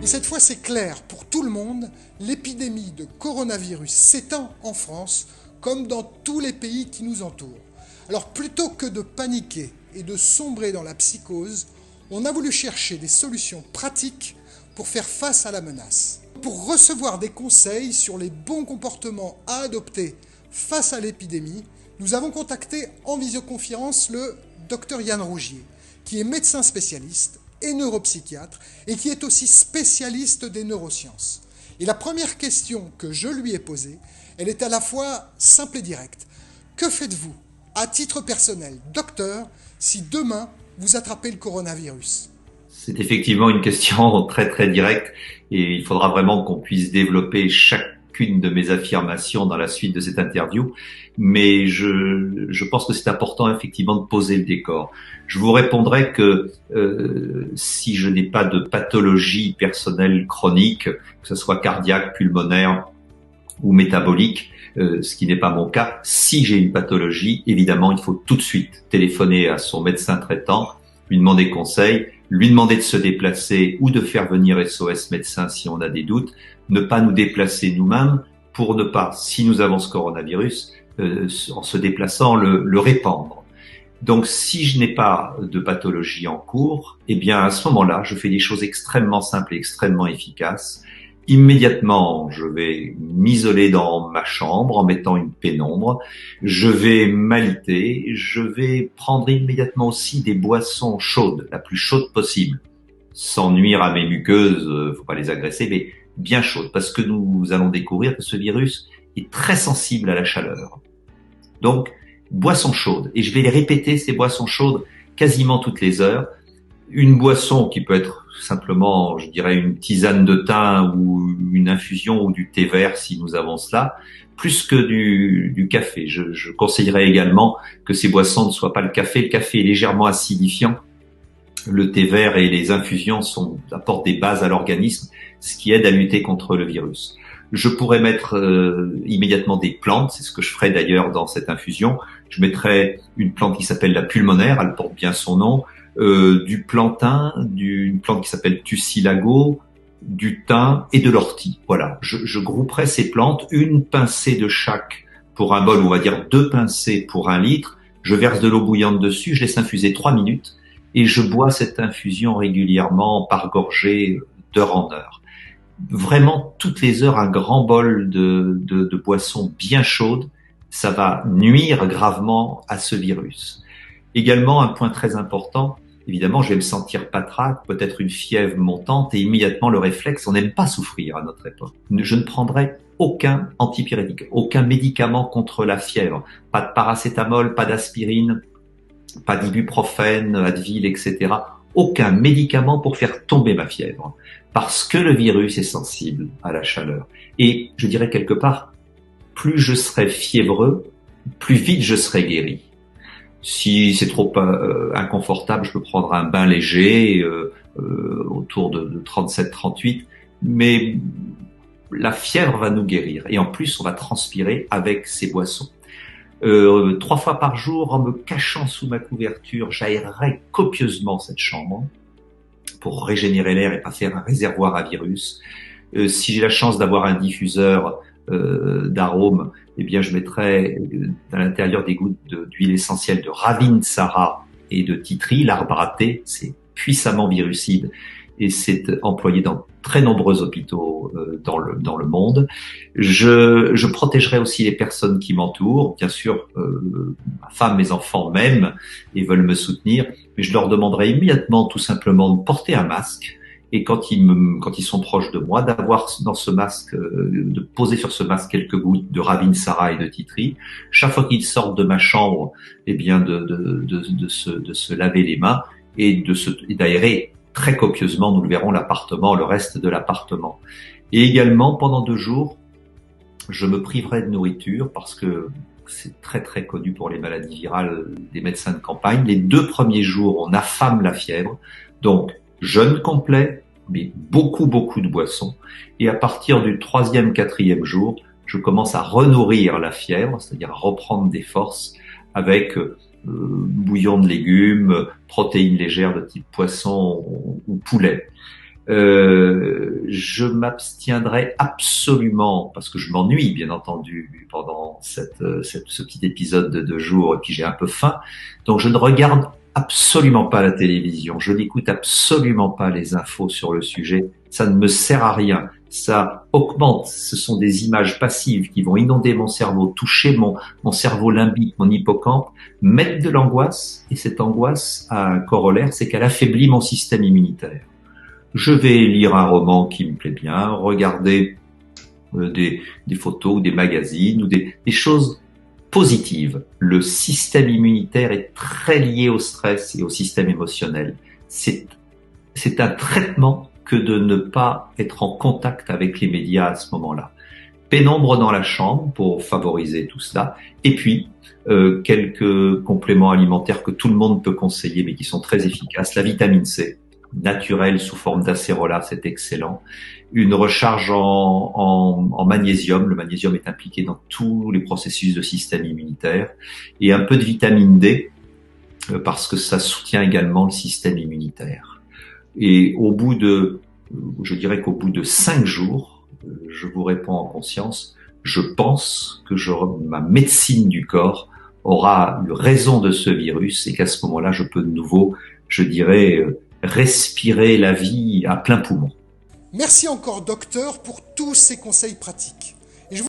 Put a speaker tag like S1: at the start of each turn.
S1: Et cette fois, c'est clair, pour tout le monde, l'épidémie de coronavirus s'étend en France comme dans tous les pays qui nous entourent. Alors plutôt que de paniquer et de sombrer dans la psychose, on a voulu chercher des solutions pratiques pour faire face à la menace. Pour recevoir des conseils sur les bons comportements à adopter face à l'épidémie, nous avons contacté en visioconférence le Dr Yann Rougier, qui est médecin spécialiste et neuropsychiatre, et qui est aussi spécialiste des neurosciences. Et la première question que je lui ai posée, elle est à la fois simple et directe. Que faites-vous, à titre personnel, docteur, si demain vous attrapez le coronavirus ?
S2: C'est effectivement une question très très directe et il faudra vraiment qu'on puisse développer chacune de mes affirmations dans la suite de cette interview. Mais je pense que c'est important effectivement de poser le décor. Je vous répondrai que si je n'ai pas de pathologie personnelle chronique, que ce soit cardiaque, pulmonaire ou métabolique, ce qui n'est pas mon cas, si j'ai une pathologie, évidemment, il faut tout de suite téléphoner à son médecin traitant, lui demander conseil, lui demander de se déplacer ou de faire venir SOS médecin si on a des doutes, ne pas nous déplacer nous-mêmes pour ne pas, si nous avons ce coronavirus, en se déplaçant, le répandre. Donc, si je n'ai pas de pathologie en cours, eh bien, à ce moment-là, je fais des choses extrêmement simples et extrêmement efficaces. Immédiatement, je vais m'isoler dans ma chambre en mettant une pénombre. Je vais m'aliter. Je vais prendre immédiatement aussi des boissons chaudes, la plus chaude possible, sans nuire à mes muqueuses. Faut pas les agresser, mais bien chaudes, parce que nous allons découvrir que ce virus est très sensible à la chaleur. Donc, boissons chaudes. Et je vais les répéter, ces boissons chaudes, quasiment toutes les heures. Une boisson qui peut être simplement, je dirais, une tisane de thym ou une infusion ou du thé vert si nous avons cela, plus que du café. Je conseillerais également que ces boissons ne soient pas le café. Le café est légèrement acidifiant. Le thé vert et les infusions apportent des bases à l'organisme, ce qui aide à lutter contre le virus. Je pourrais mettre immédiatement des plantes, c'est ce que je ferai d'ailleurs dans cette infusion. Je mettrai une plante qui s'appelle la pulmonaire, elle porte bien son nom, du plantain, d'une plante qui s'appelle Tussilago, du thym et de l'ortie. Voilà, je grouperai ces plantes, une pincée de chaque pour un bol, on va dire 2 pincées pour 1 litre. Je verse de l'eau bouillante dessus, je laisse infuser 3 minutes et je bois cette infusion régulièrement par gorgée d'heure en heure. Vraiment, toutes les heures, un grand bol de boisson bien chaude, ça va nuire gravement à ce virus. Également, un point très important, évidemment, je vais me sentir patraque, peut-être une fièvre montante et immédiatement le réflexe, on n'aime pas souffrir à notre époque. Je ne prendrai aucun antipyrétique, aucun médicament contre la fièvre, pas de paracétamol, pas d'aspirine, pas d'ibuprofène, Advil, etc. Aucun médicament pour faire tomber ma fièvre, parce que le virus est sensible à la chaleur. Et je dirais quelque part, plus je serai fiévreux, plus vite je serai guéri. Si c'est trop inconfortable, je peux prendre un bain léger, autour de 37-38, mais la fièvre va nous guérir. Et en plus, on va transpirer avec ces boissons. 3 fois par jour, en me cachant sous ma couverture, j'aérerai copieusement cette chambre pour régénérer l'air et pas faire un réservoir à virus. Si j'ai la chance d'avoir un diffuseur d'arômes, eh bien je mettrai à l'intérieur des gouttes d'huile essentielle de Ravinsara et de tea tree, l'arbre à thé. C'est puissamment virucide et c'est employé dans très nombreux hôpitaux dans le monde. Je protégerai aussi les personnes qui m'entourent. Bien sûr, ma femme, mes enfants m'aiment et veulent me soutenir, mais je leur demanderai immédiatement tout simplement de porter un masque. Et quand ils sont proches de moi, d'avoir dans ce masque, de poser sur ce masque quelques gouttes de Ravinsara et de tea tree. Chaque fois qu'ils sortent de ma chambre, eh bien de se laver les mains et d'aérer très copieusement, nous le verrons, l'appartement, le reste de l'appartement. Et également, pendant 2 jours, je me priverai de nourriture parce que c'est très très connu pour les maladies virales des médecins de campagne. Les 2 premiers jours, on affame la fièvre. Donc, jeûne complet, mais beaucoup de boissons. Et à partir du 3e, 4e jour, je commence à renourrir la fièvre, c'est-à-dire à reprendre des forces avec bouillon de légumes, protéines légères de type poisson ou poulet. je m'abstiendrai absolument, parce que je m'ennuie bien entendu pendant ce petit épisode de 2 jours, et puis j'ai un peu faim, donc je ne regarde absolument pas la télévision, je n'écoute absolument pas les infos sur le sujet, ça ne me sert à rien, ça augmente, ce sont des images passives qui vont inonder mon cerveau, toucher mon cerveau limbique, mon hippocampe, mettre de l'angoisse, et cette angoisse a un corollaire, c'est qu'elle affaiblit mon système immunitaire. Je vais lire un roman qui me plaît bien, regarder des photos ou des magazines ou des choses positives. Le système immunitaire est très lié au stress et au système émotionnel. C'est un traitement que de ne pas être en contact avec les médias à ce moment-là. Pénombre dans la chambre pour favoriser tout cela. Et puis, quelques compléments alimentaires que tout le monde peut conseiller mais qui sont très efficaces. La vitamine C, naturelle sous forme d'acérola, c'est excellent. Une recharge en magnésium. Le magnésium est impliqué dans tous les processus de système immunitaire. Et un peu de vitamine D, parce que ça soutient également le système immunitaire. Et je dirais qu'au bout de 5 jours, je vous réponds en conscience, je pense que ma médecine du corps aura eu raison de ce virus et qu'à ce moment-là, je peux de nouveau, je dirais, respirer la vie à plein poumon.
S1: Merci encore, docteur, pour tous ces conseils pratiques.